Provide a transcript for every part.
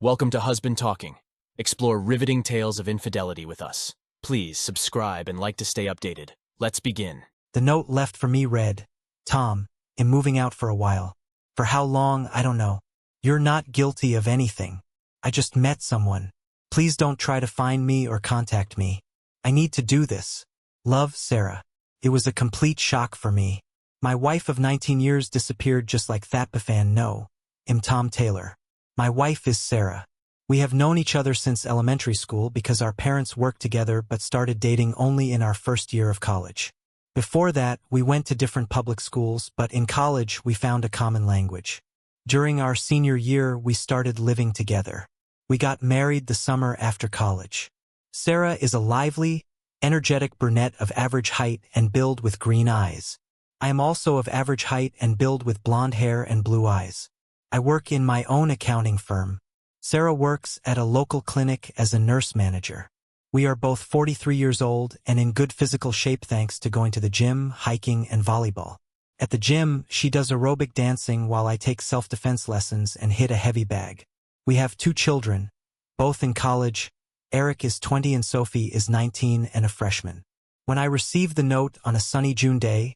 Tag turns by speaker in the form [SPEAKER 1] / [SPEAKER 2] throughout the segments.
[SPEAKER 1] Welcome to Husband Talking. Explore riveting tales of infidelity with us. Please subscribe and like to stay updated. Let's begin.
[SPEAKER 2] The note left for me read, Tom, I'm moving out for a while. For how long, I don't know. You're not guilty of anything. I just met someone. Please don't try to find me or contact me. I need to do this. Love, Sarah. It was a complete shock for me. My wife of 19 years disappeared just like that. Befan no. I'm Tom Taylor. My wife is Sarah. We have known each other since elementary school because our parents worked together but started dating only in our first year of college. Before that, we went to different public schools, but in college we found a common language. During our senior year, we started living together. We got married the summer after college. Sarah is a lively, energetic brunette of average height and build with green eyes. I am also of average height and build with blonde hair and blue eyes. I work in my own accounting firm. Sarah works at a local clinic as a nurse manager. We are both 43 years old and in good physical shape thanks to going to the gym, hiking, and volleyball. At the gym, she does aerobic dancing while I take self-defense lessons and hit a heavy bag. We have 2 children, both in college. Eric is 20 and Sophie is 19 and a freshman. When I received the note on a sunny June day,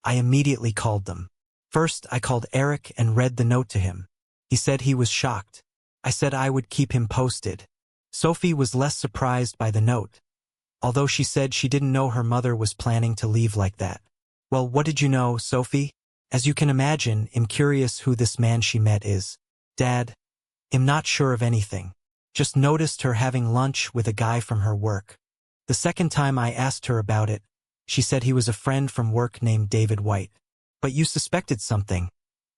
[SPEAKER 2] I immediately called them. First, I called Eric and read the note to him. He said he was shocked. I said I would keep him posted. Sophie was less surprised by the note, although she said she didn't know her mother was planning to leave like that. Well, what did you know, Sophie? As you can imagine, I'm curious who this man she met is. Dad, I'm not sure of anything. Just noticed her having lunch with a guy from her work. The second time I asked her about it, she said he was a friend from work named David White. But you suspected something,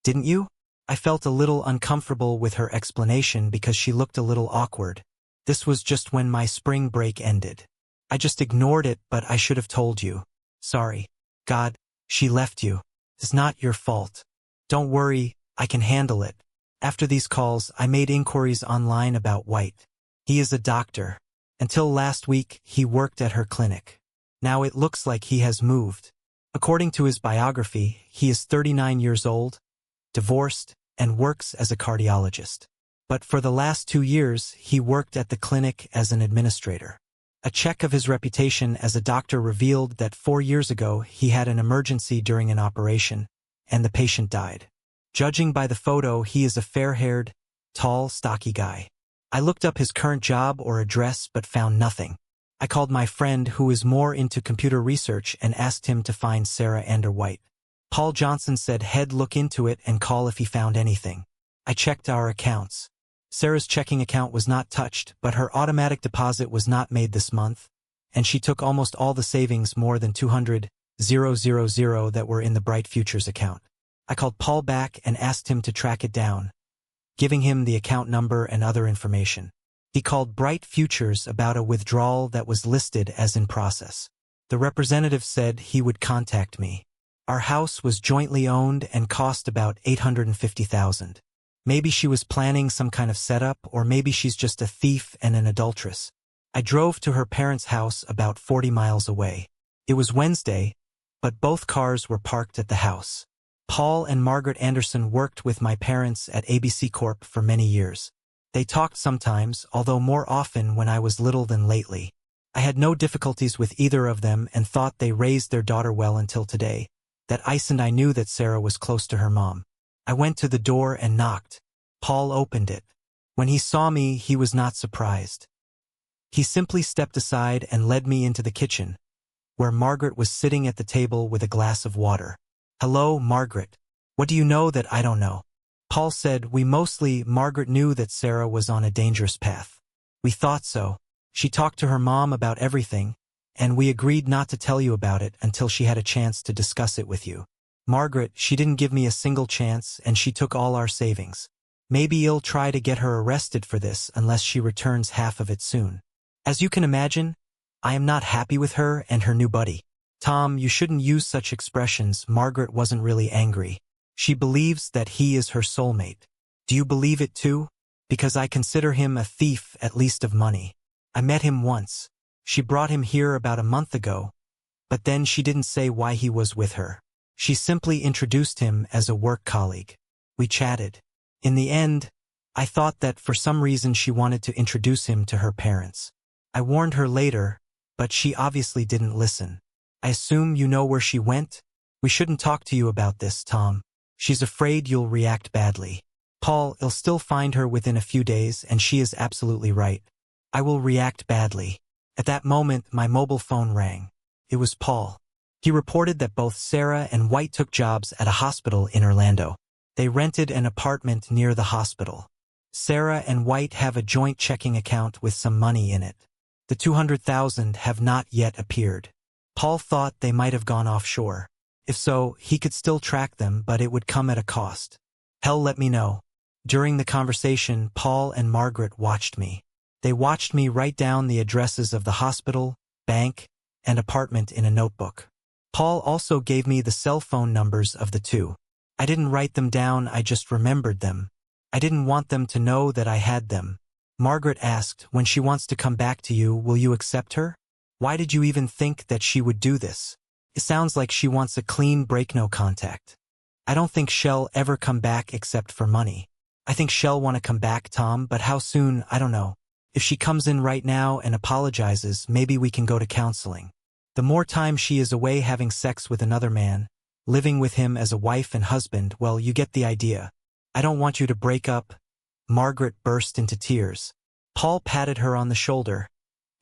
[SPEAKER 2] didn't you? I felt a little uncomfortable with her explanation because she looked a little awkward. This was just when my spring break ended. I just ignored it, but I should have told you. Sorry. God, she left you. It's not your fault. Don't worry, I can handle it. After these calls, I made inquiries online about White. He is a doctor. Until last week, he worked at her clinic. Now it looks like he has moved. According to his biography, he is 39 years old, divorced, and works as a cardiologist. But for the last 2 years, he worked at the clinic as an administrator. A check of his reputation as a doctor revealed that 4 years ago he had an emergency during an operation, and the patient died. Judging by the photo, he is a fair-haired, tall, stocky guy. I looked up his current job or address but found nothing. I called my friend who is more into computer research and asked him to find Sarah and her White. Paul Johnson said he'd look into it and call if he found anything. I checked our accounts. Sarah's checking account was not touched, but her automatic deposit was not made this month, and she took almost all the savings, more than $200,000 that were in the Bright Futures account. I called Paul back and asked him to track it down, giving him the account number and other information. He called Bright Futures about a withdrawal that was listed as in process. The representative said he would contact me. Our house was jointly owned and cost about $850,000. Maybe she was planning some kind of setup, or maybe she's just a thief and an adulteress. I drove to her parents' house about 40 miles away. It was Wednesday, but both cars were parked at the house. Paul and Margaret Anderson worked with my parents at ABC Corp for many years. They talked sometimes, although more often when I was little than lately. I had no difficulties with either of them and thought they raised their daughter well until today. That ice, and I knew that Sarah was close to her mom. I went to the door and knocked. Paul opened it. When he saw me, he was not surprised. He simply stepped aside and led me into the kitchen, where Margaret was sitting at the table with a glass of water. Hello, Margaret. What do you know that I don't know? Paul said Margaret knew that Sarah was on a dangerous path. We thought so. She talked to her mom about everything, and we agreed not to tell you about it until she had a chance to discuss it with you. Margaret, she didn't give me a single chance, and she took all our savings. Maybe you'll try to get her arrested for this unless she returns half of it soon. As you can imagine, I am not happy with her and her new buddy. Tom, you shouldn't use such expressions. Margaret wasn't really angry. She believes that he is her soulmate. Do you believe it too? Because I consider him a thief, at least of money. I met him once. She brought him here about a month ago, but then she didn't say why he was with her. She simply introduced him as a work colleague. We chatted. In the end, I thought that for some reason she wanted to introduce him to her parents. I warned her later, but she obviously didn't listen. I assume you know where she went? We shouldn't talk to you about this, Tom. She's afraid you'll react badly. Paul, you'll still find her within a few days, and she is absolutely right. I will react badly. At that moment, my mobile phone rang. It was Paul. He reported that both Sarah and White took jobs at a hospital in Orlando. They rented an apartment near the hospital. Sarah and White have a joint checking account with some money in it. The $200,000 have not yet appeared. Paul thought they might have gone offshore. If so, he could still track them, but it would come at a cost. Hell, let me know. During the conversation, Paul and Margaret watched me. They watched me write down the addresses of the hospital, bank, and apartment in a notebook. Paul also gave me the cell phone numbers of the two. I didn't write them down, I just remembered them. I didn't want them to know that I had them. Margaret asked, when she wants to come back to you, will you accept her? Why did you even think that she would do this? It sounds like she wants a clean break, no contact. I don't think she'll ever come back except for money. I think she'll want to come back, Tom, but how soon, I don't know. If she comes in right now and apologizes, maybe we can go to counseling. The more time she is away having sex with another man, living with him as a wife and husband, well, you get the idea. I don't want you to break up. Margaret burst into tears. Paul patted her on the shoulder,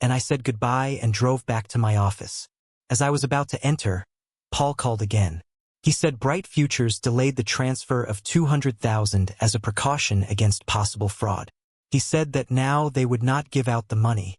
[SPEAKER 2] and I said goodbye and drove back to my office. As I was about to enter, Paul called again. He said Bright Futures delayed the transfer of $200,000 as a precaution against possible fraud. He said that now they would not give out the money,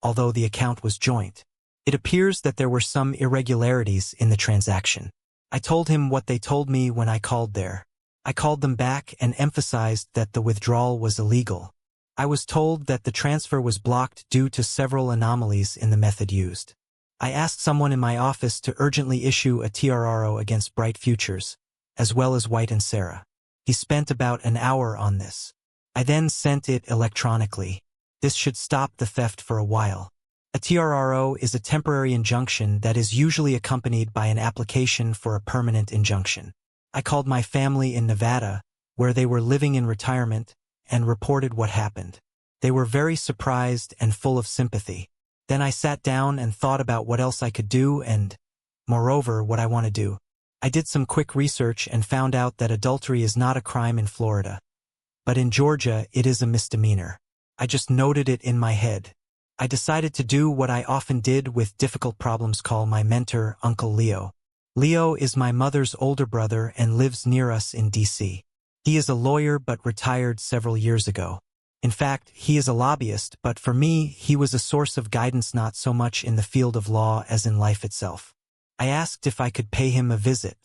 [SPEAKER 2] although the account was joint. It appears that there were some irregularities in the transaction. I told him what they told me when I called there. I called them back and emphasized that the withdrawal was illegal. I was told that the transfer was blocked due to several anomalies in the method used. I asked someone in my office to urgently issue a TRO against Bright Futures, as well as White and Sarah. He spent about an hour on this. I then sent it electronically. This should stop the theft for a while. A TRO is a temporary injunction that is usually accompanied by an application for a permanent injunction. I called my family in Nevada, where they were living in retirement, and reported what happened. They were very surprised and full of sympathy. Then I sat down and thought about what else I could do and, moreover, what I want to do. I did some quick research and found out that adultery is not a crime in Florida. But in Georgia, it is a misdemeanor. I just noted it in my head. I decided to do what I often did with difficult problems, call my mentor, Uncle Leo. Leo is my mother's older brother and lives near us in D.C. He is a lawyer but retired several years ago. In fact, he is a lobbyist, but for me, he was a source of guidance not so much in the field of law as in life itself. I asked if I could pay him a visit.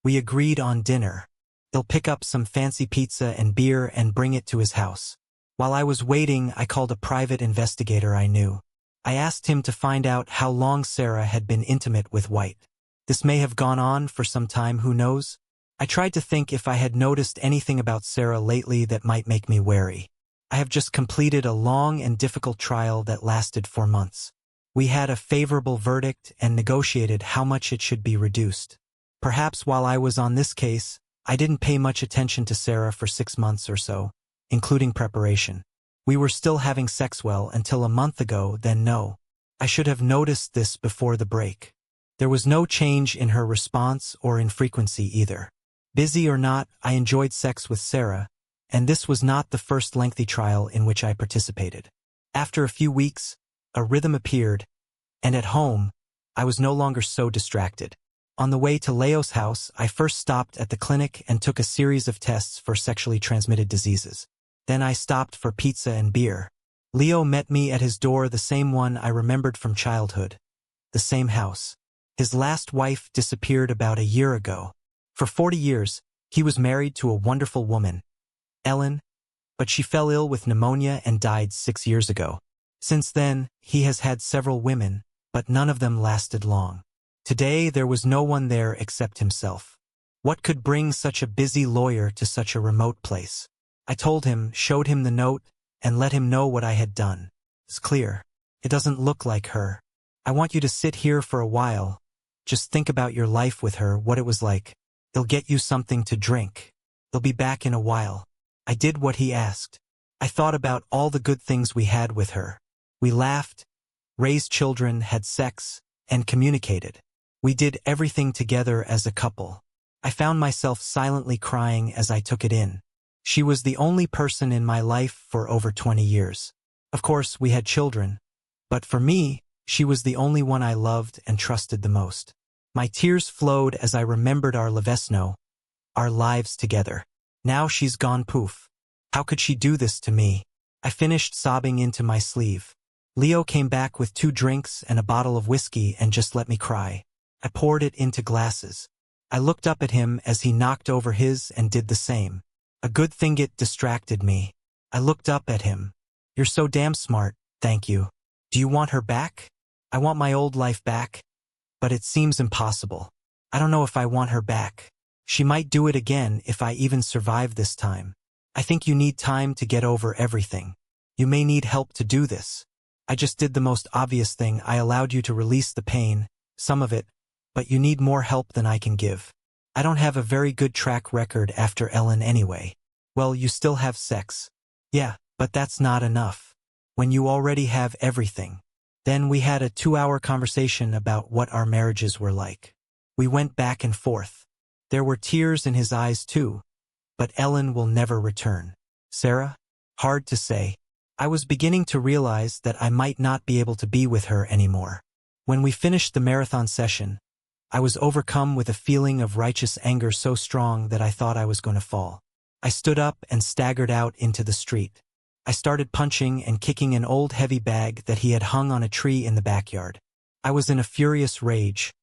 [SPEAKER 2] We agreed on dinner. He'll pick up some fancy pizza and beer and bring it to his house. While I was waiting, I called a private investigator I knew. I asked him to find out how long Sarah had been intimate with White. This may have gone on for some time, who knows? I tried to think if I had noticed anything about Sarah lately that might make me wary. I have just completed a long and difficult trial that lasted 4 months. We had a favorable verdict and negotiated how much it should be reduced. Perhaps while I was on this case, I didn't pay much attention to Sarah for 6 months or so, including preparation. We were still having sex well until a month ago, then no. I should have noticed this before the break. There was no change in her response or in frequency either. Busy or not, I enjoyed sex with Sarah, and this was not the first lengthy trial in which I participated. After a few weeks, a rhythm appeared, and at home, I was no longer so distracted. On the way to Leo's house, I first stopped at the clinic and took a series of tests for sexually transmitted diseases. Then I stopped for pizza and beer. Leo met me at his door, the same one I remembered from childhood. The same house. His last wife disappeared about a year ago. For 40 years, he was married to a wonderful woman, Ellen, but she fell ill with pneumonia and died 6 years ago. Since then, he has had several women, but none of them lasted long. Today, there was no one there except himself. What could bring such a busy lawyer to such a remote place? I told him, showed him the note, and let him know what I had done. It's clear. It doesn't look like her. I want you to sit here for a while. Just think about your life with her, what it was like. They'll get you something to drink. They'll be back in a while. I did what he asked. I thought about all the good things we had with her. We laughed, raised children, had sex, and communicated. We did everything together as a couple. I found myself silently crying as I took it in. She was the only person in my life for over 20 years. Of course, we had children, but for me, she was the only one I loved and trusted the most. My tears flowed as I remembered our Levesno, our lives together. Now she's gone poof. How could she do this to me? I finished sobbing into my sleeve. Leo came back with 2 drinks and a bottle of whiskey and just let me cry. I poured it into glasses. I looked up at him as he knocked over his and did the same. A good thing it distracted me. I looked up at him. You're so damn smart, thank you. Do you want her back? I want my old life back, but it seems impossible. I don't know if I want her back. She might do it again if I even survive this time. I think you need time to get over everything. You may need help to do this. I just did the most obvious thing. I allowed you to release the pain, some of it, but you need more help than I can give. I don't have a very good track record after Ellen anyway. Well, you still have sex. Yeah, but that's not enough. When you already have everything. Then we had a 2-hour conversation about what our marriages were like. We went back and forth. There were tears in his eyes too. But Ellen will never return. Sarah? Hard to say. I was beginning to realize that I might not be able to be with her anymore. When we finished the marathon session, I was overcome with a feeling of righteous anger so strong that I thought I was going to fall. I stood up and staggered out into the street. I started punching and kicking an old heavy bag that he had hung on a tree in the backyard. I was in a furious rage,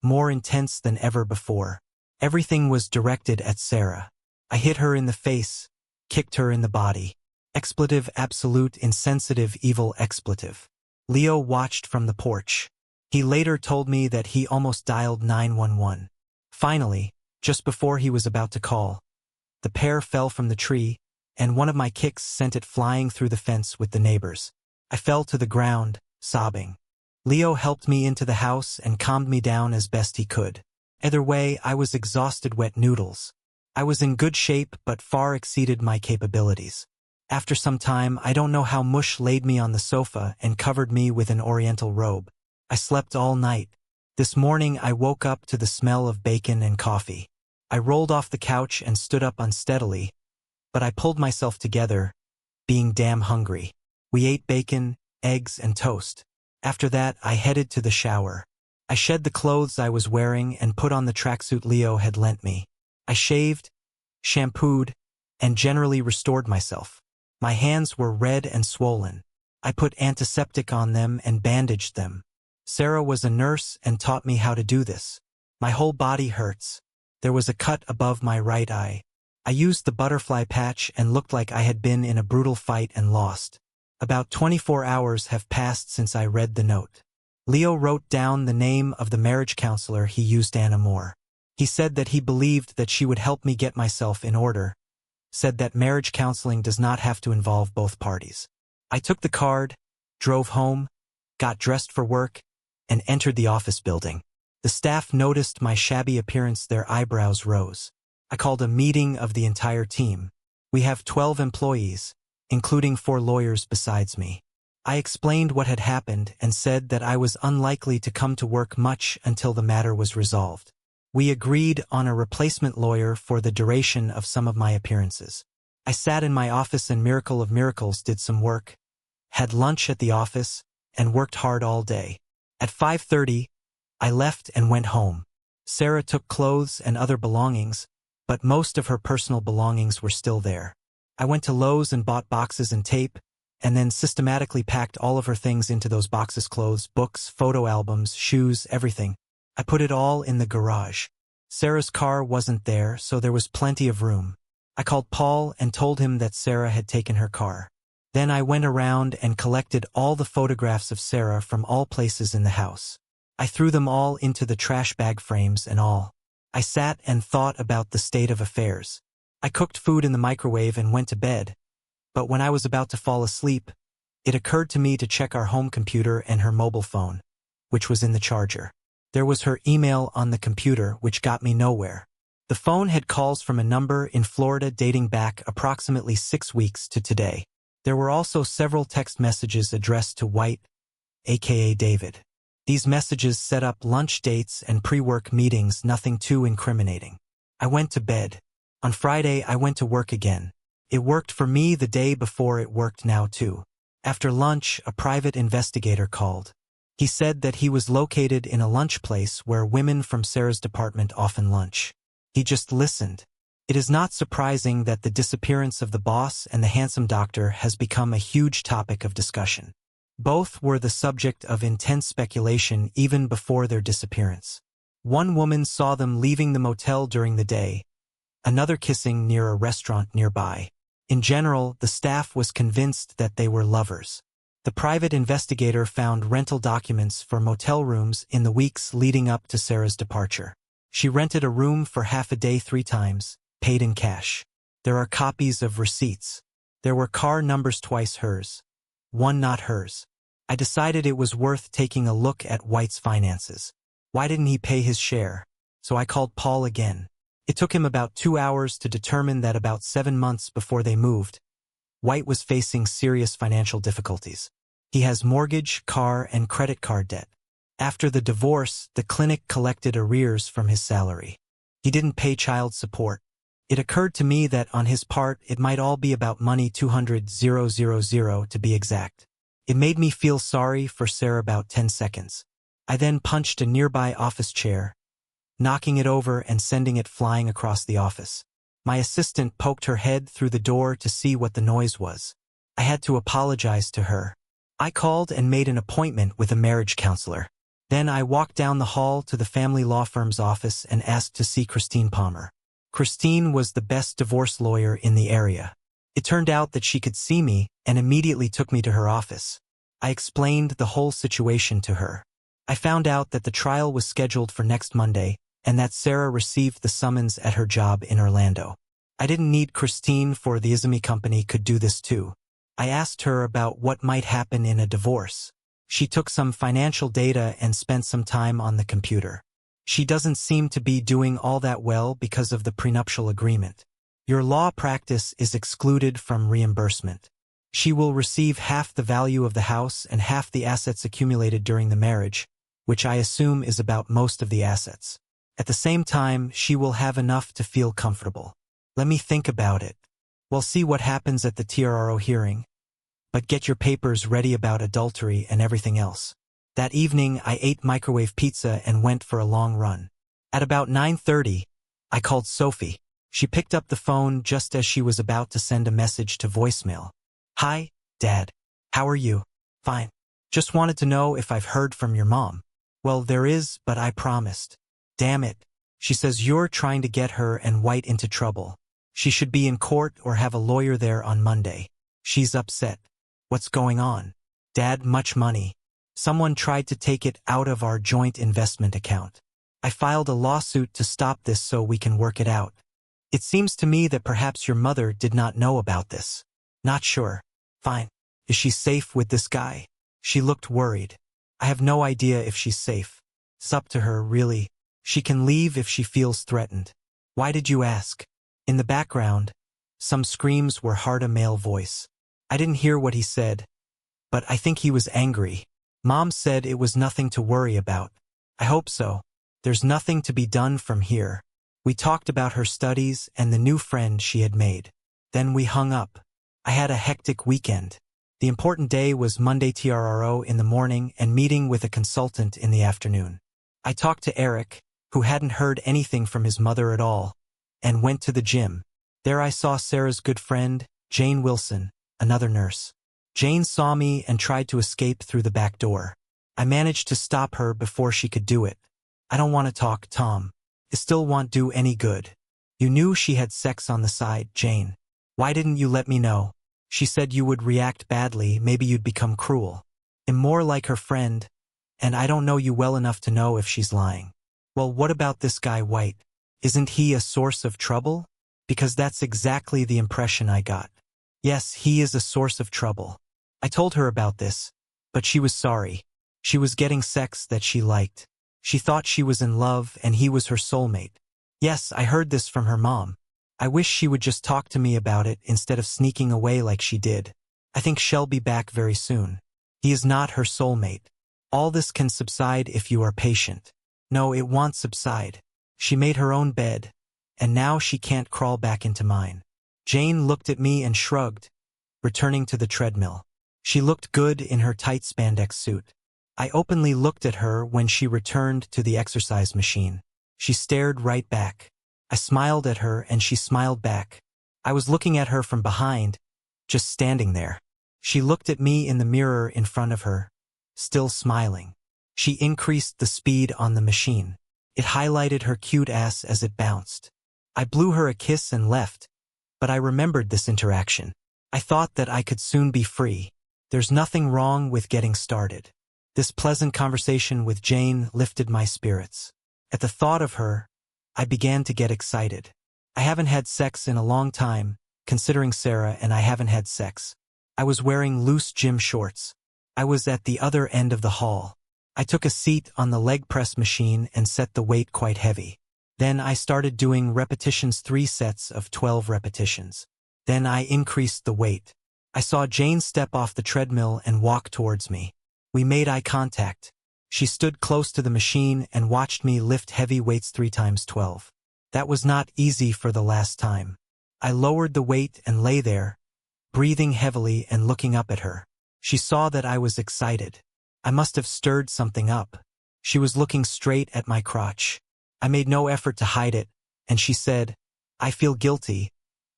[SPEAKER 2] more intense than ever before. Everything was directed at Sarah. I hit her in the face, kicked her in the body. Expletive, absolute, insensitive, evil expletive. Leo watched from the porch. He later told me that he almost dialed 911. Finally, just before he was about to call, the pair fell from the tree, and one of my kicks sent it flying through the fence with the neighbors. I fell to the ground, sobbing. Leo helped me into the house and calmed me down as best he could. Either way, I was exhausted wet noodles. I was in good shape but far exceeded my capabilities. After some time, I don't know how Mush laid me on the sofa and covered me with an oriental robe. I slept all night. This morning I woke up to the smell of bacon and coffee. I rolled off the couch and stood up unsteadily, but I pulled myself together, being damn hungry. We ate bacon, eggs, and toast. After that, I headed to the shower. I shed the clothes I was wearing and put on the tracksuit Leo had lent me. I shaved, shampooed, and generally restored myself. My hands were red and swollen. I put antiseptic on them and bandaged them. Sarah was a nurse and taught me how to do this. My whole body hurts. There was a cut above my right eye. I used the butterfly patch and looked like I had been in a brutal fight and lost. About 24 hours have passed since I read the note. Leo wrote down the name of the marriage counselor he used, Anna Moore. He said that he believed that she would help me get myself in order. Said that marriage counseling does not have to involve both parties. I took the card, drove home, got dressed for work, and entered the office building. The staff noticed my shabby appearance. Their eyebrows rose. I called a meeting of the entire team. We have 12 employees, including 4 lawyers besides me. I explained what had happened and said that I was unlikely to come to work much until the matter was resolved. We agreed on a replacement lawyer for the duration of some of my appearances. I sat in my office and miracle of miracles did some work, had lunch at the office, and worked hard all day. At 5:30, I left and went home. Sarah took clothes and other belongings, but most of her personal belongings were still there. I went to Lowe's and bought boxes and tape, and then systematically packed all of her things into those boxes: clothes, books, photo albums, shoes, everything. I put it all in the garage. Sarah's car wasn't there, so there was plenty of room. I called Paul and told him that Sarah had taken her car. Then I went around and collected all the photographs of Sarah from all places in the house. I threw them all into the trash bag, frames and all. I sat and thought about the state of affairs. I cooked food in the microwave and went to bed. But when I was about to fall asleep, it occurred to me to check our home computer and her mobile phone, which was in the charger. There was her email on the computer, which got me nowhere. The phone had calls from a number in Florida dating back approximately 6 weeks to today. There were also several text messages addressed to White, aka David. These messages set up lunch dates and pre-work meetings, nothing too incriminating. I went to bed. On Friday, I went to work again. It worked for me the day before, it worked now too. After lunch, a private investigator called. He said that he was located in a lunch place where women from Sarah's department often lunch. He just listened. It is not surprising that the disappearance of the boss and the handsome doctor has become a huge topic of discussion. Both were the subject of intense speculation even before their disappearance. One woman saw them leaving the motel during the day, another kissing near a restaurant nearby. In general, the staff was convinced that they were lovers. The private investigator found rental documents for motel rooms in the weeks leading up to Sarah's departure. She rented a room for half a day 3 times, paid in cash. There are copies of receipts. There were car numbers, twice hers, one not hers. I decided it was worth taking a look at White's finances. Why didn't he pay his share? So I called Paul again. It took him about 2 hours to determine that about 7 months before they moved, White was facing serious financial difficulties. He has mortgage, car, and credit card debt. After the divorce, the clinic collected arrears from his salary. He didn't pay child support. It occurred to me that on his part it might all be about money, 200,000 to be exact. It made me feel sorry for Sarah about 10 seconds. I then punched a nearby office chair, knocking it over and sending it flying across the office. My assistant poked her head through the door to see what the noise was. I had to apologize to her. I called and made an appointment with a marriage counselor. Then I walked down the hall to the family law firm's office and asked to see Christine Palmer. Christine was the best divorce lawyer in the area. It turned out that she could see me and immediately took me to her office. I explained the whole situation to her. I found out that the trial was scheduled for next Monday and that Sarah received the summons at her job in Orlando. I didn't need Christine, for the Izumi company could do this too. I asked her about what might happen in a divorce. She took some financial data and spent some time on the computer. She doesn't seem to be doing all that well because of the prenuptial agreement. Your law practice is excluded from reimbursement. She will receive half the value of the house and half the assets accumulated during the marriage, which I assume is about most of the assets. At the same time, she will have enough to feel comfortable. Let me think about it. We'll see what happens at the TRO hearing. But get your papers ready about adultery and everything else. That evening, I ate microwave pizza and went for a long run. At about 9:30, I called Sophie. She picked up the phone just as she was about to send a message to voicemail. "Hi, Dad. How are you?" "Fine. Just wanted to know if I've heard from your mom." "Well, there is, but I promised." "Damn it. She says you're trying to get her and White into trouble. She should be in court or have a lawyer there on Monday. She's upset." "What's going on?" "Dad, much money. Someone tried to take it out of our joint investment account. I filed a lawsuit to stop this so we can work it out. It seems to me that perhaps your mother did not know about this." "Not sure." "Fine. Is she safe with this guy?" She looked worried. "I have no idea if she's safe. It's up to her, really. She can leave if she feels threatened." "Why did you ask?" In the background, some screams were heard, a male voice. I didn't hear what he said, but I think he was angry. "Mom said it was nothing to worry about." "I hope so. There's nothing to be done from here." We talked about her studies and the new friend she had made. Then we hung up. I had a hectic weekend. The important day was Monday, TRO in the morning and meeting with a consultant in the afternoon. I talked to Eric, who hadn't heard anything from his mother at all, and went to the gym. There I saw Sarah's good friend, Jane Wilson, another nurse. Jane saw me and tried to escape through the back door. I managed to stop her before she could do it. "I don't want to talk, Tom. It still won't do any good." "You knew she had sex on the side, Jane. Why didn't you let me know?" "She said you would react badly, maybe you'd become cruel." "I'm more like her friend, and I don't know you well enough to know if she's lying." "Well, what about this guy White? Isn't he a source of trouble?" "Because that's exactly the impression I got." "Yes, he is a source of trouble." I told her about this, but she was sorry. She was getting sex that she liked. She thought she was in love and he was her soulmate. Yes, I heard this from her mom. I wish she would just talk to me about it instead of sneaking away like she did. I think she'll be back very soon. He is not her soulmate. All this can subside if you are patient. No, it won't subside. She made her own bed, and now she can't crawl back into mine. Jane looked at me and shrugged, returning to the treadmill. She looked good in her tight spandex suit. I openly looked at her when she returned to the exercise machine. She stared right back. I smiled at her and she smiled back. I was looking at her from behind, just standing there. She looked at me in the mirror in front of her, still smiling. She increased the speed on the machine. It highlighted her cute ass as it bounced. I blew her a kiss and left, but I remembered this interaction. I thought that I could soon be free. There's nothing wrong with getting started. This pleasant conversation with Jane lifted my spirits. At the thought of her, I began to get excited. I haven't had sex in a long time, considering Sarah and I haven't had sex. I was wearing loose gym shorts. I was at the other end of the hall. I took a seat on the leg press machine and set the weight quite heavy. Then I started doing repetitions, 3 sets of 12 repetitions. Then I increased the weight. I saw Jane step off the treadmill and walk towards me. We made eye contact. She stood close to the machine and watched me lift heavy weights 3 times 12. That was not easy for the last time. I lowered the weight and lay there, breathing heavily and looking up at her. She saw that I was excited. I must have stirred something up. She was looking straight at my crotch. I made no effort to hide it, and she said, "I feel guilty,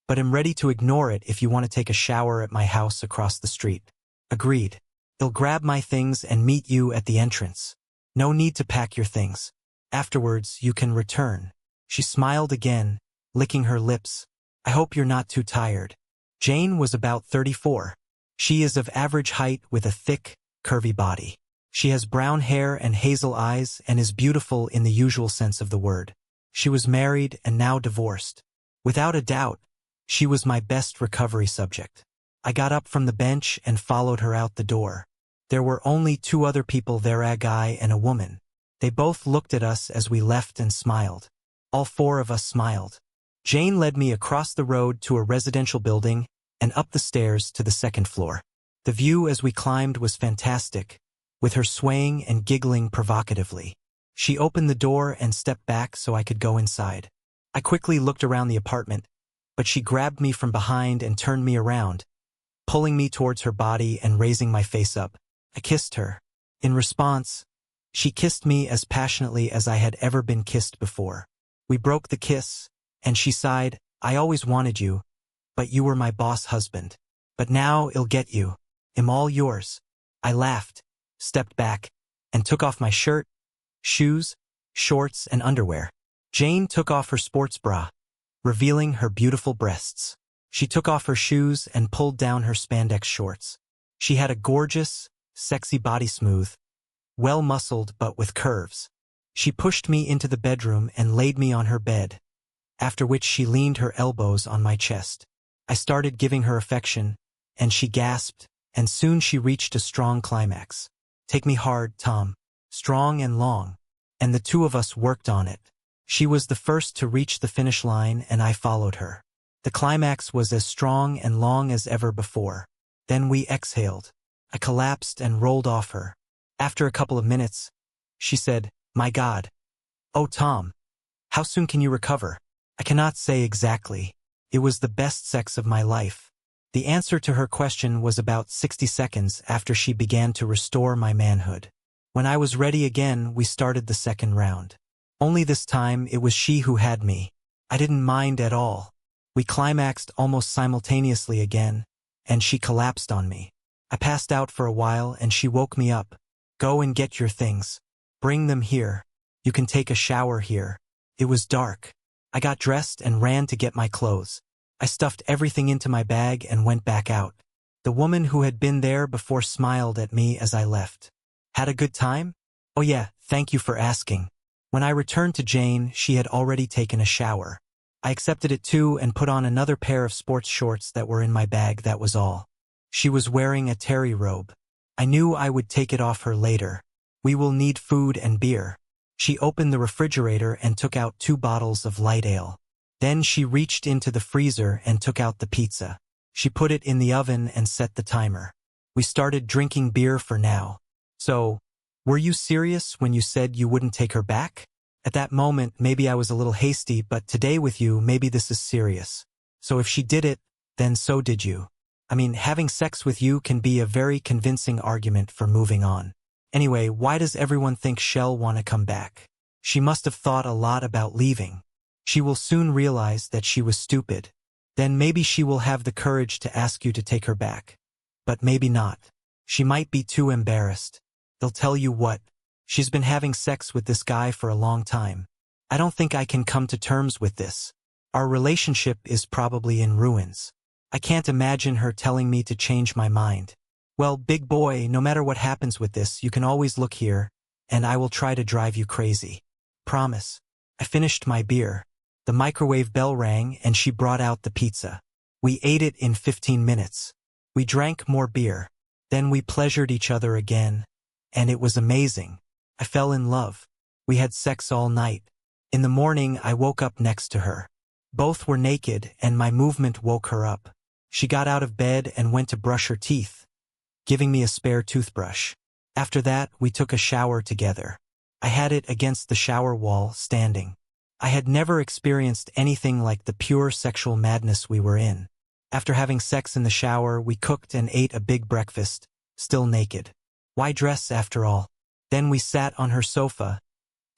[SPEAKER 2] but am ready to ignore it if you want to take a shower at my house across the street." Agreed. I'll grab my things and meet you at the entrance. No need to pack your things. Afterwards, you can return. She smiled again, licking her lips. I hope you're not too tired. Jane was about 34. She is of average height with a thick, curvy body. She has brown hair and hazel eyes and is beautiful in the usual sense of the word. She was married and now divorced. Without a doubt, she was my best recovery subject. I got up from the bench and followed her out the door. There were only 2 other people there, a guy and a woman. They both looked at us as we left and smiled. All 4 of us smiled. Jane led me across the road to a residential building and up the stairs to the 2nd floor. The view as we climbed was fantastic, with her swaying and giggling provocatively. She opened the door and stepped back so I could go inside. I quickly looked around the apartment, but she grabbed me from behind and turned me around, pulling me towards her body and raising my face up. I kissed her. In response, she kissed me as passionately as I had ever been kissed before. We broke the kiss, and she sighed, "I always wanted you, but you were my boss husband. But now I'll get you. I'm all yours." I laughed, stepped back, and took off my shirt, shoes, shorts, and underwear. Jane took off her sports bra, revealing her beautiful breasts. She took off her shoes and pulled down her spandex shorts. She had a gorgeous, sexy body, smooth, well-muscled but with curves. She pushed me into the bedroom and laid me on her bed, after which she leaned her elbows on my chest. I started giving her affection, and she gasped, and soon she reached a strong climax. "Take me hard, Tom." Strong and long. And the 2 of us worked on it. She was the first to reach the finish line and I followed her. The climax was as strong and long as ever before. Then we exhaled. I collapsed and rolled off her. After a couple of minutes, she said, "My God. Oh, Tom. How soon can you recover?" I cannot say exactly. It was the best sex of my life. The answer to her question was about 60 seconds after she began to restore my manhood. When I was ready again, we started the 2nd round. Only this time it was she who had me. I didn't mind at all. We climaxed almost simultaneously again, and she collapsed on me. I passed out for a while and she woke me up. "Go and get your things. Bring them here. You can take a shower here." It was dark. I got dressed and ran to get my clothes. I stuffed everything into my bag and went back out. The woman who had been there before smiled at me as I left. "Had a good time?" "Oh yeah, thank you for asking." When I returned to Jane, she had already taken a shower. I accepted it too and put on another pair of sports shorts that were in my bag, that was all. She was wearing a terry robe. I knew I would take it off her later. "We will need food and beer." She opened the refrigerator and took out 2 bottles of light ale. Then she reached into the freezer and took out the pizza. She put it in the oven and set the timer. We started drinking beer for now. So, were you serious when you said you wouldn't take her back? At that moment, maybe I was a little hasty, but today with you, maybe this is serious. So if she did it, then so did you. I mean, having sex with you can be a very convincing argument for moving on. Anyway, why does everyone think Shell want to come back? She must have thought a lot about leaving. She will soon realize that she was stupid. Then maybe she will have the courage to ask you to take her back. But maybe not. She might be too embarrassed. They'll tell you what. She's been having sex with this guy for a long time. I don't think I can come to terms with this. Our relationship is probably in ruins. I can't imagine her telling me to change my mind. Well, big boy, no matter what happens with this, you can always look here, and I will try to drive you crazy. Promise. I finished my beer. The microwave bell rang and she brought out the pizza. We ate it in 15 minutes. We drank more beer. Then we pleasured each other again, and it was amazing. I fell in love. We had sex all night. In the morning, I woke up next to her. Both were naked, and my movement woke her up. She got out of bed and went to brush her teeth, giving me a spare toothbrush. After that, we took a shower together. I had it against the shower wall, standing. I had never experienced anything like the pure sexual madness we were in. After having sex in the shower, we cooked and ate a big breakfast, still naked. Why dress after all? Then we sat on her sofa,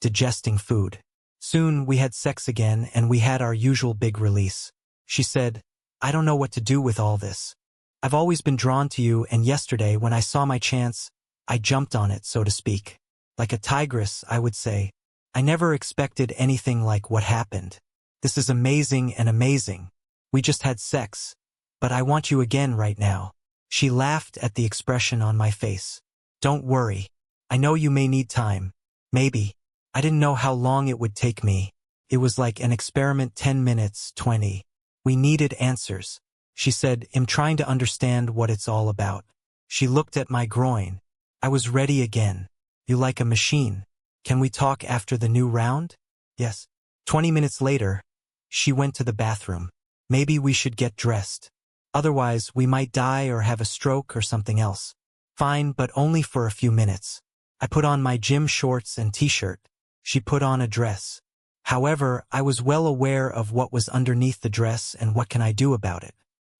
[SPEAKER 2] digesting food. Soon we had sex again and we had our usual big release. She said, I don't know what to do with all this. I've always been drawn to you, and yesterday when I saw my chance, I jumped on it, so to speak. Like a tigress, I would say. I never expected anything like what happened. This is amazing and amazing. We just had sex. But I want you again right now. She laughed at the expression on my face. Don't worry. I know you may need time. Maybe. I didn't know how long it would take me. It was like an experiment, 10 minutes, 20. We needed answers. She said, I'm trying to understand what it's all about. She looked at my groin. I was ready again. You like a machine. Can we talk after the new round? Yes. 20 minutes later, she went to the bathroom. Maybe we should get dressed. Otherwise, we might die or have a stroke or something else. Fine, but only for a few minutes. I put on my gym shorts and t-shirt. She put on a dress. However, I was well aware of what was underneath the dress and what can I do about it.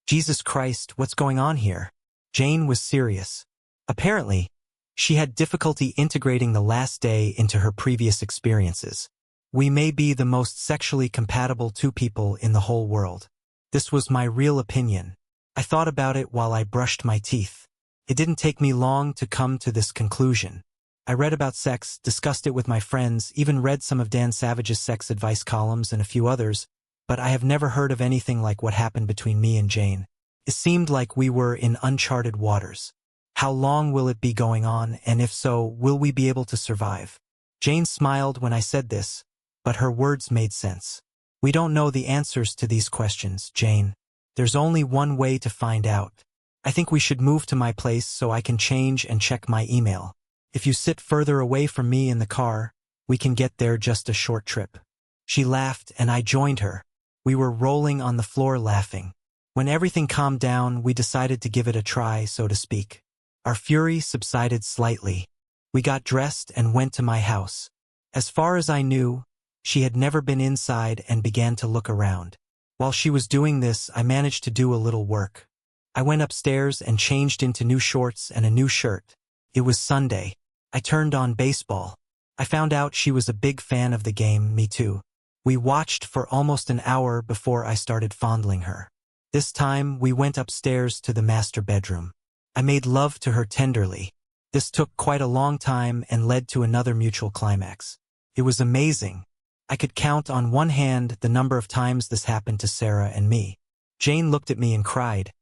[SPEAKER 2] Jesus Christ, what's going on here? Jane was serious. Apparently, she had difficulty integrating the last day into her previous experiences. We may be the most sexually compatible two people in the whole world. This was my real opinion. I thought about it while I brushed my teeth. It didn't take me long to come to this conclusion. I read about sex, discussed it with my friends, even read some of Dan Savage's sex advice columns and a few others, but I have never heard of anything like what happened between me and Jane. It seemed like we were in uncharted waters. How long will it be going on, and if so, will we be able to survive? Jane smiled when I said this, but her words made sense. We don't know the answers to these questions, Jane. There's only one way to find out. I think we should move to my place so I can change and check my email. If you sit further away from me in the car, we can get there just a short trip. She laughed and I joined her. We were rolling on the floor laughing. When everything calmed down, we decided to give it a try, so to speak. Our fury subsided slightly. We got dressed and went to my house. As far as I knew, she had never been inside and began to look around. While she was doing this, I managed to do a little work. I went upstairs and changed into new shorts and a new shirt. It was Sunday. I turned on baseball. I found out she was a big fan of the game, me too. We watched for almost an hour before I started fondling her. This time, we went upstairs to the master bedroom. I made love to her tenderly. This took quite a long time and led to another mutual climax. It was amazing. I could count on one hand the number of times this happened to Sarah and me. Jane looked at me and cried,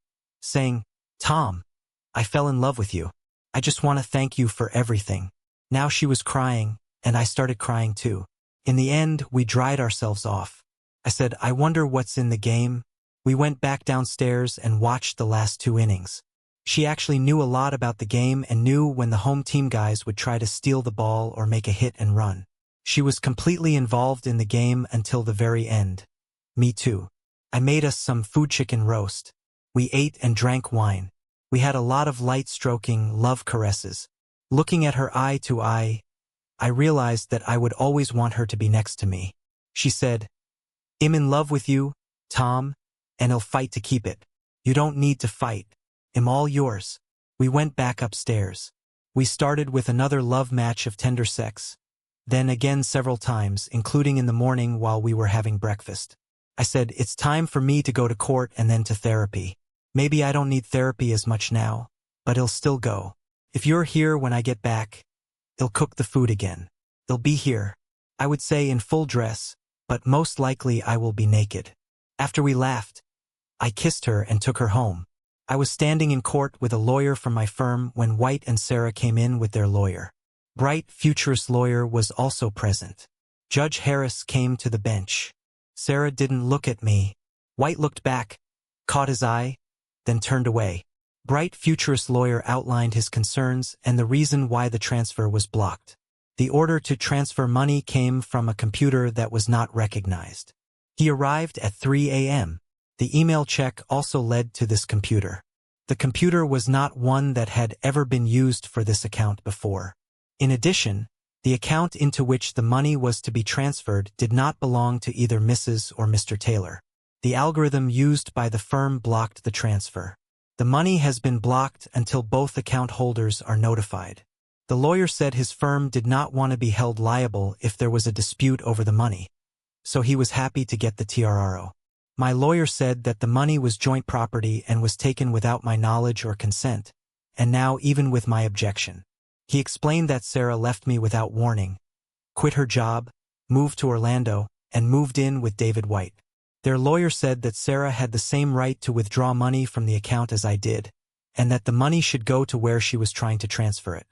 [SPEAKER 2] saying, Tom, I fell in love with you. I just want to thank you for everything. Now she was crying, and I started crying too. In the end, we dried ourselves off. I said, I wonder what's in the game. We went back downstairs and watched the last 2 innings. She actually knew a lot about the game and knew when the home team guys would try to steal the ball or make a hit and run. She was completely involved in the game until the very end. Me too. I made us some food chicken roast. We ate and drank wine. We had a lot of light-stroking love caresses. Looking at her eye to eye, I realized that I would always want her to be next to me. She said, "I'm in love with you, Tom, and I'll fight to keep it. You don't need to fight. I'm all yours." We went back upstairs. We started with another love match of tender sex. Then again several times, including in the morning while we were having breakfast. I said, "It's time for me to go to court and then to therapy. Maybe I don't need therapy as much now, but I'll still go. If you're here when I get back, I'll cook the food again. I'll be here," I would say in full dress, but most likely I will be naked. After we laughed, I kissed her and took her home. I was standing in court with a lawyer from my firm when White and Sarah came in with their lawyer. Bright Futurist lawyer was also present. Judge Harris came to the bench. Sarah didn't look at me. White looked back, caught his eye, then turned away. Bright Futurist lawyer outlined his concerns and the reason why the transfer was blocked. The order to transfer money came from a computer that was not recognized. He arrived at 3 a.m. The email check also led to this computer. The computer was not one that had ever been used for this account before. In addition, the account into which the money was to be transferred did not belong to either Mrs. or Mr. Taylor. The algorithm used by the firm blocked the transfer. The money has been blocked until both account holders are notified. The lawyer said his firm did not want to be held liable if there was a dispute over the money, so he was happy to get the TRO. My lawyer said that the money was joint property and was taken without my knowledge or consent, and now even with my objection. He explained that Sarah left me without warning, quit her job, moved to Orlando, and moved in with David White. Their lawyer said that Sarah had the same right to withdraw money from the account as I did, and that the money should go to where she was trying to transfer it.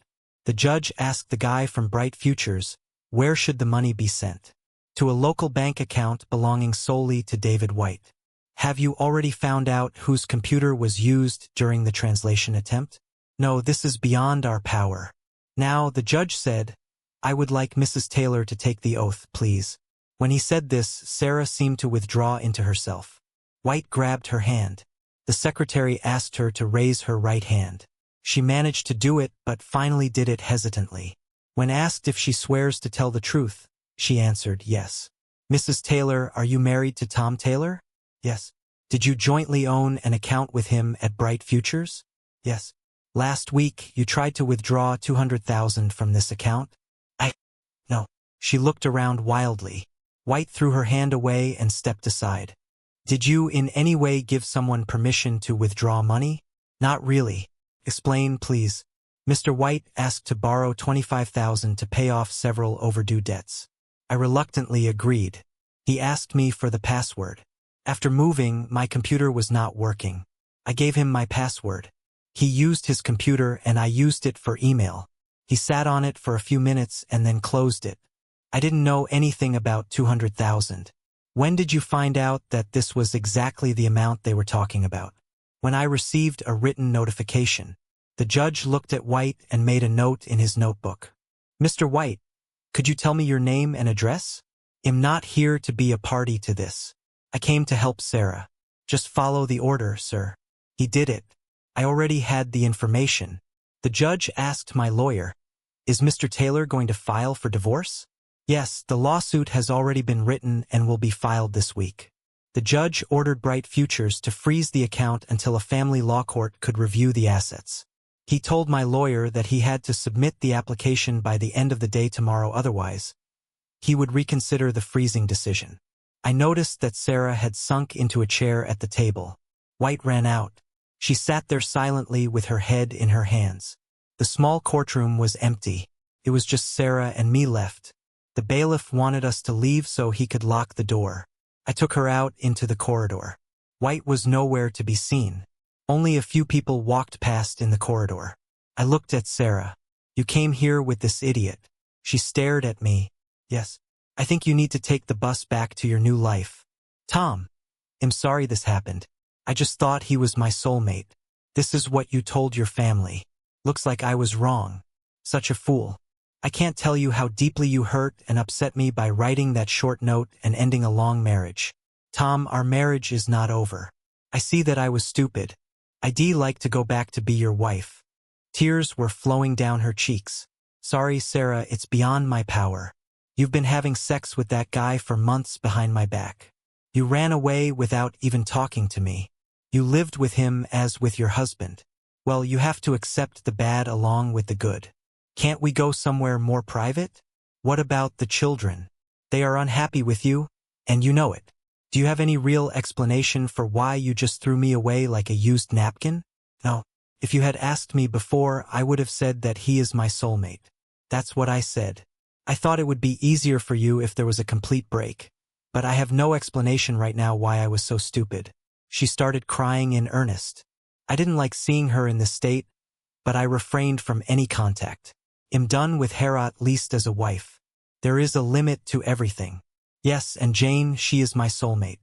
[SPEAKER 2] The judge asked the guy from Bright Futures, where should the money be sent? To a local bank account belonging solely to David White. Have you already found out whose computer was used during the translation attempt? No, this is beyond our power. Now, the judge said, I would like Mrs. Taylor to take the oath, please. When he said this, Sarah seemed to withdraw into herself. White grabbed her hand. The secretary asked her to raise her right hand. She managed to do it, but finally did it hesitantly. When asked if she swears to tell the truth, she answered yes. Mrs. Taylor, are you married to Tom Taylor? Yes. Did you jointly own an account with him at Bright Futures? Yes. Last week, you tried to withdraw $200,000 from this account? No. She looked around wildly. White threw her hand away and stepped aside. Did you in any way give someone permission to withdraw money? Not really. Explain, please. Mr. White asked to borrow $25,000 to pay off several overdue debts. I reluctantly agreed. He asked me for the password. After moving, my computer was not working. I gave him my password. He used his computer and I used it for email. He sat on it for a few minutes and then closed it. I didn't know anything about $200,000. When did you find out that this was exactly the amount they were talking about? When I received a written notification. The judge looked at White and made a note in his notebook. Mr. White, could you tell me your name and address? I'm not here to be a party to this. I came to help Sarah. Just follow the order, sir. He did it. I already had the information. The judge asked my lawyer, is Mr. Taylor going to file for divorce? Yes, the lawsuit has already been written and will be filed this week. The judge ordered Bright Futures to freeze the account until a family law court could review the assets. He told my lawyer that he had to submit the application by the end of the day tomorrow, otherwise he would reconsider the freezing decision. I noticed that Sarah had sunk into a chair at the table. White ran out. She sat there silently with her head in her hands. The small courtroom was empty. It was just Sarah and me left. The bailiff wanted us to leave so he could lock the door. I took her out into the corridor. White was nowhere to be seen. Only a few people walked past in the corridor. I looked at Sarah. You came here with this idiot. She stared at me. Yes. I think you need to take the bus back to your new life. Tom. I'm sorry this happened. I just thought he was my soulmate. This is what you told your family. Looks like I was wrong. Such a fool. I can't tell you how deeply you hurt and upset me by writing that short note and ending a long marriage. Tom, our marriage is not over. I see that I was stupid. I'd like to go back to be your wife. Tears were flowing down her cheeks. Sorry, Sarah, it's beyond my power. You've been having sex with that guy for months behind my back. You ran away without even talking to me. You lived with him as with your husband. Well, you have to accept the bad along with the good. Can't we go somewhere more private? What about the children? They are unhappy with you, and you know it. Do you have any real explanation for why you just threw me away like a used napkin? No. If you had asked me before, I would have said that he is my soulmate. That's what I said. I thought it would be easier for you if there was a complete break. But I have no explanation right now why I was so stupid. She started crying in earnest. I didn't like seeing her in this state, but I refrained from any contact. I'm done with Hera at least as a wife. There is a limit to everything. Yes, and Jane, she is my soulmate.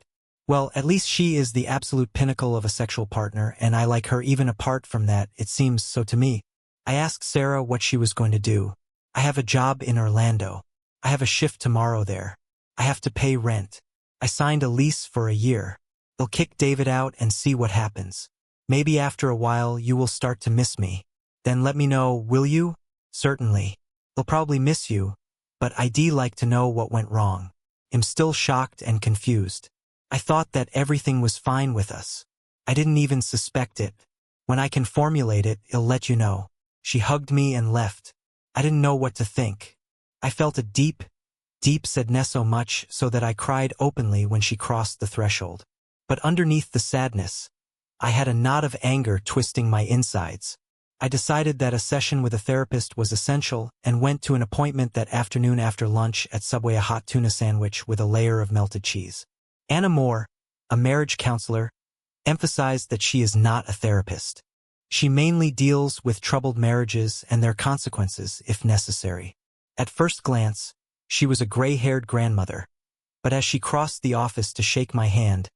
[SPEAKER 2] Well, at least she is the absolute pinnacle of a sexual partner, and I like her even apart from that, it seems so to me. I asked Sarah what she was going to do. I have a job in Orlando. I have a shift tomorrow there. I have to pay rent. I signed a lease for a year. They'll kick David out and see what happens. Maybe after a while you will start to miss me. Then let me know, will you? Certainly. They'll probably miss you, but I'd like to know what went wrong. I'm still shocked and confused. I thought that everything was fine with us. I didn't even suspect it. When I can formulate it, I'll let you know. She hugged me and left. I didn't know what to think. I felt a deep sadness so much so that I cried openly when she crossed the threshold. But underneath the sadness, I had a knot of anger twisting my insides. I decided that a session with a therapist was essential and went to an appointment that afternoon after lunch at Subway, a hot tuna sandwich with a layer of melted cheese. Anna Moore, a marriage counselor, emphasized that she is not a therapist. She mainly deals with troubled marriages and their consequences if necessary. At first glance, she was a gray-haired grandmother, but as she crossed the office to shake my hand,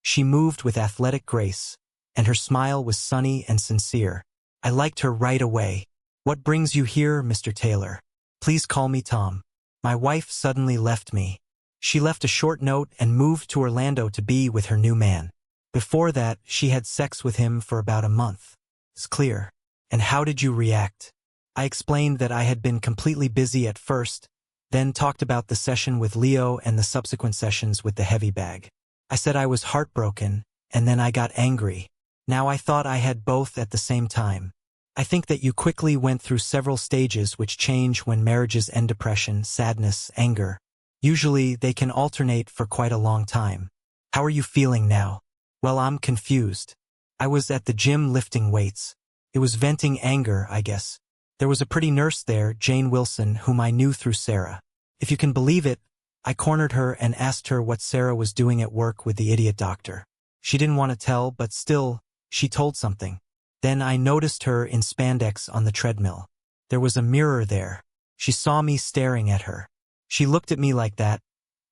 [SPEAKER 2] she moved with athletic grace, and her smile was sunny and sincere. I liked her right away. What brings you here, Mr. Taylor? Please call me Tom. My wife suddenly left me. She left a short note and moved to Orlando to be with her new man. Before that, she had sex with him for about a month. It's clear. And how did you react? I explained that I had been completely busy at first, then talked about the session with Leo and the subsequent sessions with the heavy bag. I said I was heartbroken, and then I got angry. Now I thought I had both at the same time. I think that you quickly went through several stages which change when marriages end: depression, sadness, anger. Usually they can alternate for quite a long time. How are you feeling now? Well, I'm confused. I was at the gym lifting weights. It was venting anger, I guess. There was a pretty nurse there, Jane Wilson, whom I knew through Sarah. If you can believe it, I cornered her and asked her what Sarah was doing at work with the idiot doctor. She didn't want to tell, but still, she told something. Then I noticed her in spandex on the treadmill. There was a mirror there. She saw me staring at her. She looked at me like that,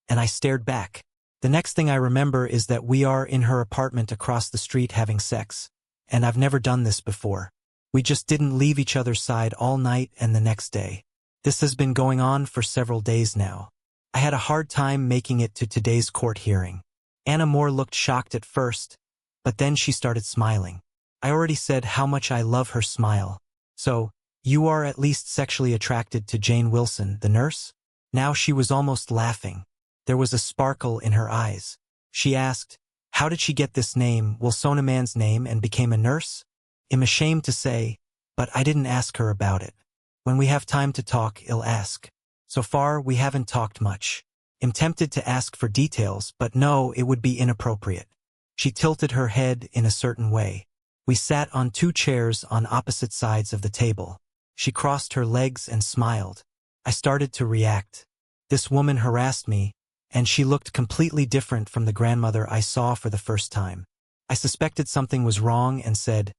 [SPEAKER 2] and I stared back. The next thing I remember is that we are in her apartment across the street having sex, and I've never done this before. We just didn't leave each other's side all night and the next day. This has been going on for several days now. I had a hard time making it to today's court hearing. Anna Moore looked shocked at first, but then she started smiling. I already said how much I love her smile. So, you are at least sexually attracted to Jane Wilson, the nurse? Now she was almost laughing. There was a sparkle in her eyes. She asked, how did she get this name, Wilsona man's name, and became a nurse? I'm ashamed to say, but I didn't ask her about it. When we have time to talk, I'll ask. So far, we haven't talked much. I'm tempted to ask for details, but no, it would be inappropriate. She tilted her head in a certain way. We sat on two chairs on opposite sides of the table. She crossed her legs and smiled. I started to react. This woman harassed me, and she looked completely different from the grandmother I saw for the first time. I suspected something was wrong and said,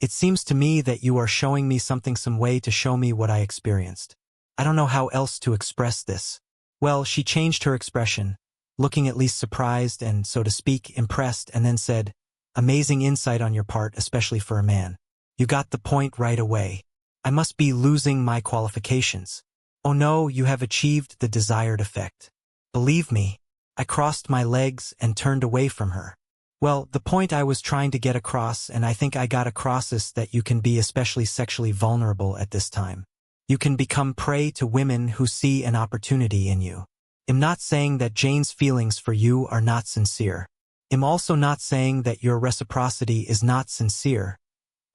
[SPEAKER 2] it seems to me that you are showing me something, some way to show me what I experienced. I don't know how else to express this. Well, she changed her expression, looking at least surprised and, so to speak, impressed, and then said, amazing insight on your part, especially for a man. You got the point right away. I must be losing my qualifications. Oh no, you have achieved the desired effect. Believe me. I crossed my legs and turned away from her. Well, the point I was trying to get across, and I think I got across, is that you can be especially sexually vulnerable at this time. You can become prey to women who see an opportunity in you. I'm not saying that Jane's feelings for you are not sincere. I'm also not saying that your reciprocity is not sincere,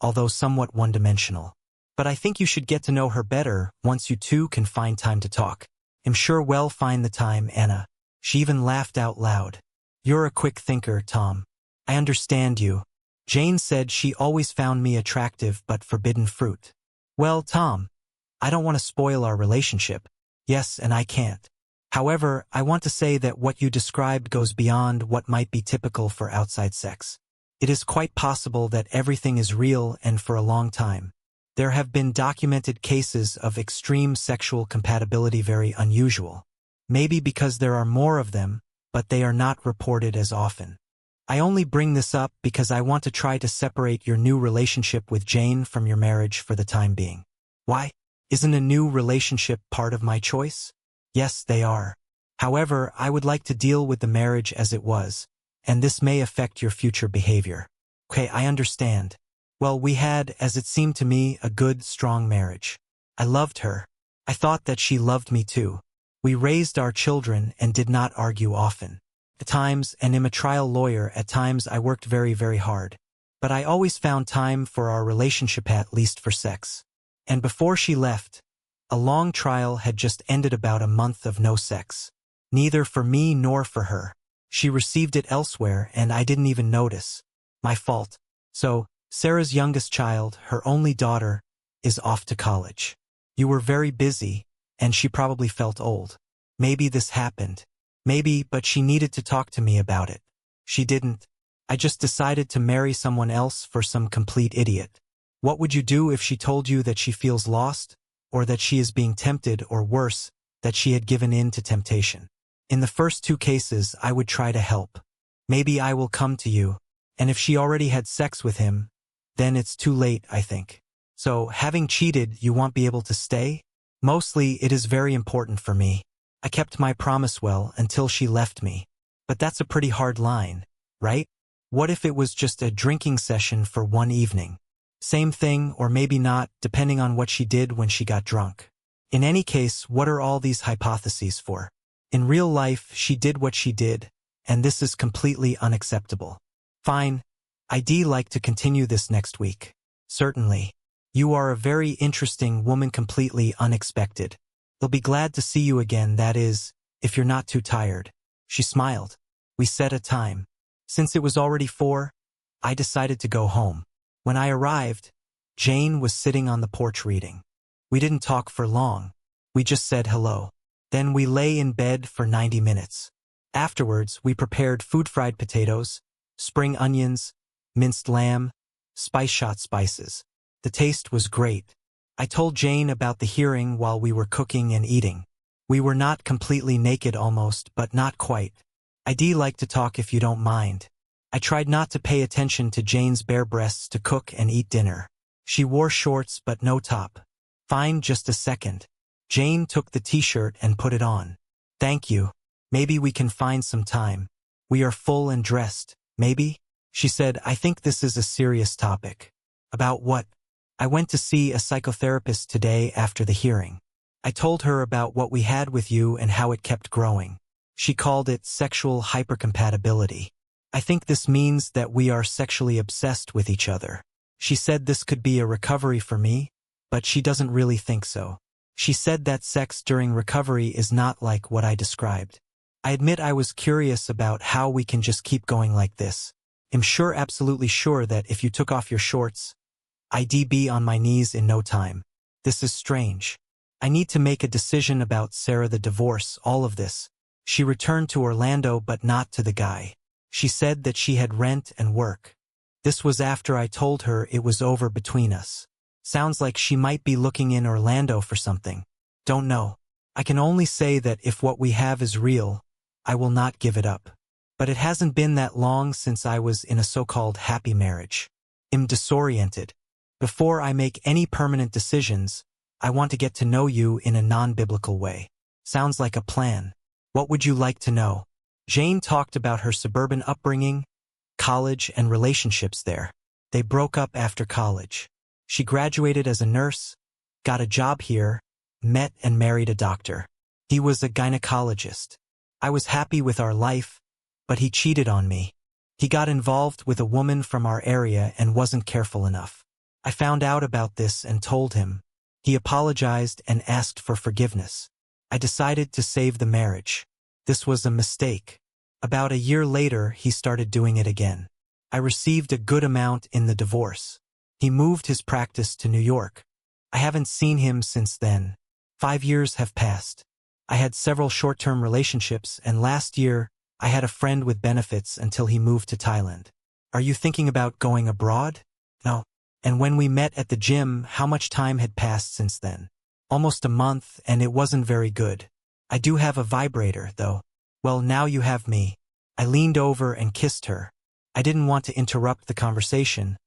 [SPEAKER 2] although somewhat one-dimensional. But I think you should get to know her better once you two can find time to talk. I'm sure we'll find the time, Anna. She even laughed out loud. You're a quick thinker, Tom. I understand you. Jane said she always found me attractive but forbidden fruit. Well, Tom, I don't want to spoil our relationship. Yes, and I can't. However, I want to say that what you described goes beyond what might be typical for outside sex. It is quite possible that everything is real, and for a long time. There have been documented cases of extreme sexual compatibility, very unusual. Maybe because there are more of them, but they are not reported as often. I only bring this up because I want to try to separate your new relationship with Jane from your marriage for the time being. Why? Isn't a new relationship part of my choice? Yes, they are. However, I would like to deal with the marriage as it was, and this may affect your future behavior. Okay, I understand. Well, we had, as it seemed to me, a good, strong marriage. I loved her. I thought that she loved me too. We raised our children and did not argue often. At times, and I'm a trial lawyer, at times I worked very, very hard. But I always found time for our relationship, at least for sex. And before she left, a long trial had just ended, about a month of no sex. Neither for me nor for her. She received it elsewhere and I didn't even notice. My fault. So, Sarah's youngest child, her only daughter, is off to college. You were very busy, and she probably felt old. Maybe this happened. Maybe, but she needed to talk to me about it. She didn't. I just decided to marry someone else for some complete idiot. What would you do if she told you that she feels lost, or that she is being tempted, or worse, that she had given in to temptation? In the first two cases, I would try to help. Maybe I will come to you, and if she already had sex with him, then it's too late, I think. So, having cheated, you won't be able to stay? Mostly, it is very important for me. I kept my promise well until she left me. But that's a pretty hard line, right? What if it was just a drinking session for one evening? Same thing, or maybe not, depending on what she did when she got drunk. In any case, what are all these hypotheses for? In real life, she did what she did, and this is completely unacceptable. Fine. I'd like to continue this next week. Certainly. You are a very interesting woman, completely unexpected. They'll be glad to see you again, that is, if you're not too tired. She smiled. We set a time. Since it was already 4, I decided to go home. When I arrived, Jane was sitting on the porch reading. We didn't talk for long. We just said hello. Then we lay in bed for 90 minutes. Afterwards, we prepared food: fried potatoes, spring onions, minced lamb, spice-shot spices. The taste was great. I told Jane about the hearing while we were cooking and eating. We were not completely naked, almost, but not quite. I'd like to talk if you don't mind. I tried not to pay attention to Jane's bare breasts to cook and eat dinner. She wore shorts but no top. Fine, just a second. Jane took the t-shirt and put it on. Thank you. Maybe we can find some time. We are full and dressed, maybe? She said, I think this is a serious topic. About what? I went to see a psychotherapist today after the hearing. I told her about what we had with you and how it kept growing. She called it sexual hypercompatibility. I think this means that we are sexually obsessed with each other. She said this could be a recovery for me, but she doesn't really think so. She said that sex during recovery is not like what I described. I admit I was curious about how we can just keep going like this. I'm sure, absolutely sure, that if you took off your shorts, I'd be on my knees in no time. This is strange. I need to make a decision about Sarah, the divorce, all of this. She returned to Orlando but not to the guy. She said that she had rent and work. This was after I told her it was over between us. Sounds like she might be looking in Orlando for something. Don't know. I can only say that if what we have is real, I will not give it up. But it hasn't been that long since I was in a so-called happy marriage. I'm disoriented. Before I make any permanent decisions, I want to get to know you in a non-biblical way. Sounds like a plan. What would you like to know? Jane talked about her suburban upbringing, college and relationships there. They broke up after college. She graduated as a nurse, got a job here, met and married a doctor. He was a gynecologist. I was happy with our life, but he cheated on me. He got involved with a woman from our area and wasn't careful enough. I found out about this and told him. He apologized and asked for forgiveness. I decided to save the marriage. This was a mistake. About a year later, he started doing it again. I received a good amount in the divorce. He moved his practice to New York. I haven't seen him since then. 5 years have passed. I had several short-term relationships, and last year, I had a friend with benefits until he moved to Thailand. Are you thinking about going abroad? No. And when we met at the gym, how much time had passed since then? Almost a month, and it wasn't very good. I do have a vibrator, though. Well, now you have me. I leaned over and kissed her. I didn't want to interrupt the conversation,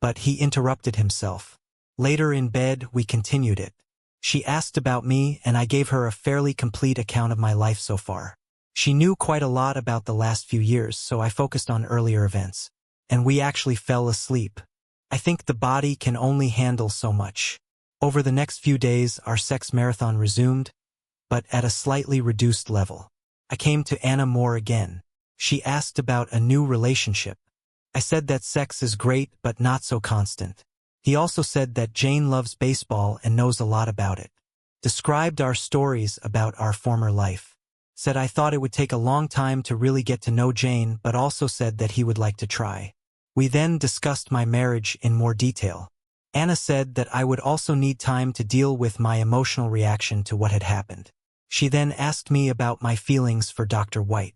[SPEAKER 2] but he interrupted himself. Later in bed, we continued it. She asked about me, and I gave her a fairly complete account of my life so far. She knew quite a lot about the last few years, so I focused on earlier events. And we actually fell asleep. I think the body can only handle so much. Over the next few days, our sex marathon resumed, but at a slightly reduced level. I came to Anna more again. She asked about a new relationship. I said that sex is great but not so constant. He also said that Jane loves baseball and knows a lot about it. Described our stories about our former life. Said I thought it would take a long time to really get to know Jane, but also said that he would like to try. We then discussed my marriage in more detail. Anna said that I would also need time to deal with my emotional reaction to what had happened. She then asked me about my feelings for Dr. White.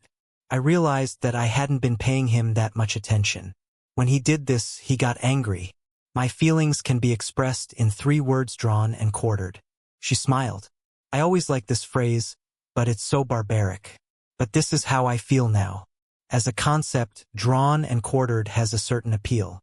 [SPEAKER 2] I realized that I hadn't been paying him that much attention. When he did this, he got angry. My feelings can be expressed in 3 words drawn and quartered. She smiled. I always like this phrase, but it's so barbaric. But this is how I feel now. As a concept, drawn and quartered has a certain appeal.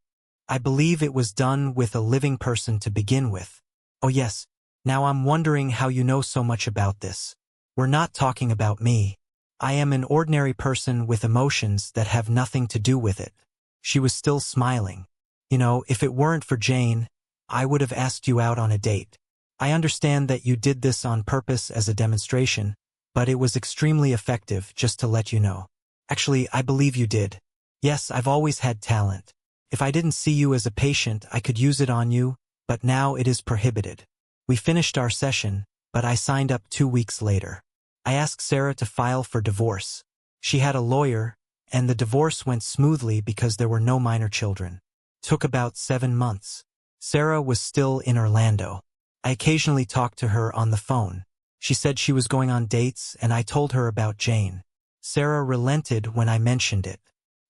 [SPEAKER 2] I believe it was done with a living person to begin with. Oh yes, now I'm wondering how you know so much about this. We're not talking about me. I am an ordinary person with emotions that have nothing to do with it. She was still smiling. You know, if it weren't for Jane, I would have asked you out on a date. I understand that you did this on purpose as a demonstration, but it was extremely effective, just to let you know. Actually, I believe you did. Yes, I've always had talent. If I didn't see you as a patient, I could use it on you, but now it is prohibited. We finished our session, but I signed up 2 weeks later. I asked Sarah to file for divorce. She had a lawyer, and the divorce went smoothly because there were no minor children. Took about 7 months. Sarah was still in Orlando. I occasionally talked to her on the phone. She said she was going on dates, and I told her about Jane. Sarah relented when I mentioned it.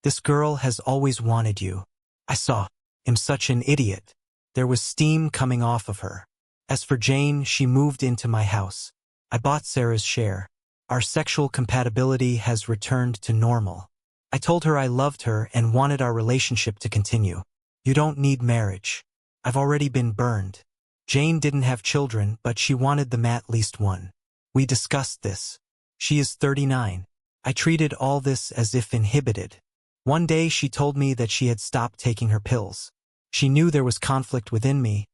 [SPEAKER 2] This girl has always wanted you. I saw. I'm such an idiot. There was steam coming off of her. As for Jane, she moved into my house. I bought Sarah's share. Our sexual compatibility has returned to normal. I told her I loved her and wanted our relationship to continue. You don't need marriage. I've already been burned. Jane didn't have children, but she wanted them at least one. We discussed this. She is 39. I treated all this as if inhibited. One day she told me that she had stopped taking her pills. She knew there was conflict within me,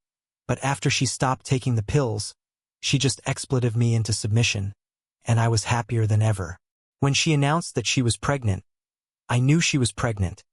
[SPEAKER 2] but after she stopped taking the pills, she just expletive me into submission, and I was happier than ever. When she announced that she was pregnant, I knew she was pregnant,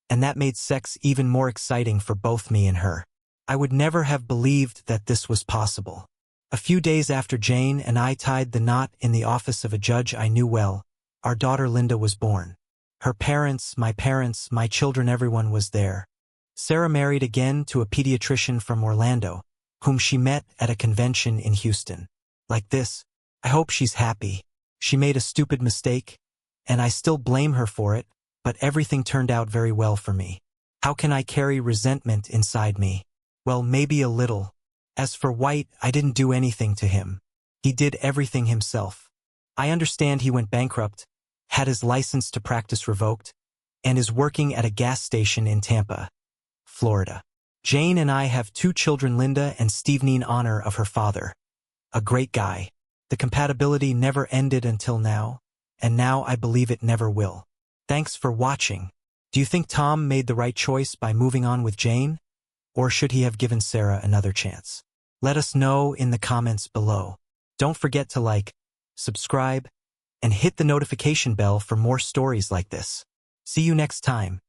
[SPEAKER 2] and that made sex even more exciting for both me and her. I would never have believed that this was possible. A few days after Jane and I tied the knot in the office of a judge I knew well, our daughter Linda was born. Her parents, my children, everyone was there. Sarah married again to a pediatrician from Orlando, whom she met at a convention in Houston. Like this, I hope she's happy. She made a stupid mistake, and I still blame her for it, but everything turned out very well for me. How can I carry resentment inside me? Well, maybe a little. As for White, I didn't do anything to him. He did everything himself. I understand he went bankrupt, had his license to practice revoked, and is working at a gas station in Tampa, Florida. Jane and I have 2 children, Linda and Steve, in honor of her father. A great guy. The compatibility never ended until now, and now I believe it never will. Thanks for watching. Do you think Tom made the right choice by moving on with Jane? Or should he have given Sarah another chance? Let us know in the comments below. Don't forget to like, subscribe, and hit the notification bell for more stories like this. See you next time.